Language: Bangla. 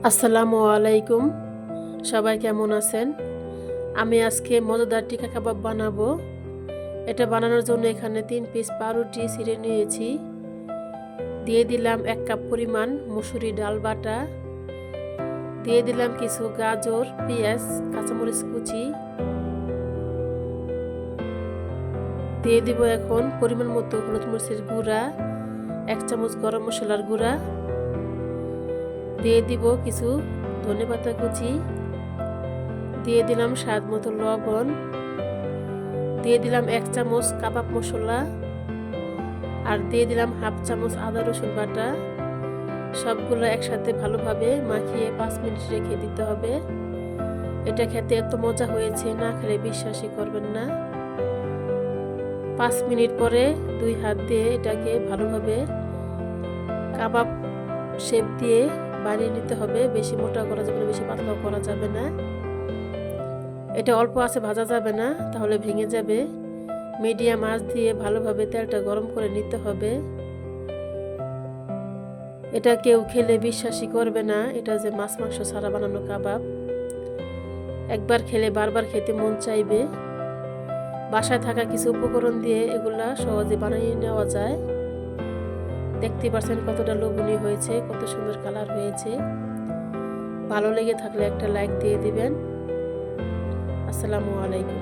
আসসালামু আলাইকুম। সবাই কেমন আছেন? আমি আজকে মজাদার টিকা কাবাব বানাবো। এটা বানানোর জন্য এখানে 3 পিস পাউরুটি ছিঁড়ে নিয়েছি। দিয়ে দিলাম 1 কাপ পরিমাণ মসুরি ডাল বাটা। দিয়ে দিলাম কিছু গাজর, পেঁয়াজ, কাঁচামরিচ কুচি। দিয়ে দিব এখন পরিমাণ মতো হলুদ মরিচের গুঁড়া, 1 চামচ গরম মশলার গুঁড়া। দিয়ে দিব কিছু ধনেপাতা কুচি। দিয়ে দিলাম স্বাদ মতো লবণ। দিয়ে দিলাম 1 চামচ কাবাব মশলা আর দিয়ে দিলাম হাফ চামচ আদা রসুন বাটা। সবগুলো একসাথে ভালোভাবে মাখিয়ে 5 মিনিট রেখে দিতে হবে। এটা খেতে এত মজা হয়েছে, না খেলে বিশ্বাসই করবেন না। 5 মিনিট পরে 2 হাত দিয়ে এটাকে ভালোভাবে কাবাব শেপ দিয়ে বানিয়ে নিতে হবে। বেশি মোটা করা যাবে না, বেশি পাতলাও করা যাবে না। এটা অল্প আঁচে ভাজা যাবে না, তাহলে ভেঙে যাবে। মিডিয়াম আঁচ দিয়ে ভালোভাবে তেলটা গরম করে নিতে হবে। এটা কেউ খেলে বিশ্বাসই করবে না এটা যে মাছ মাংস ছাড়া বানানো কাবাব। একবার খেলে বারবার খেতে মন চাইবে। বাসায় থাকা কিছু উপকরণ দিয়ে এগুলা সহজে বানিয়ে নেওয়া যায়। দেখতে পাচ্ছেন কতটা লোভনীয় হয়েছে, কত সুন্দর কালার হয়েছে। ভালো লেগে থাকলে একটা লাইক দিয়ে দিবেন। আসসালামু আলাইকুম।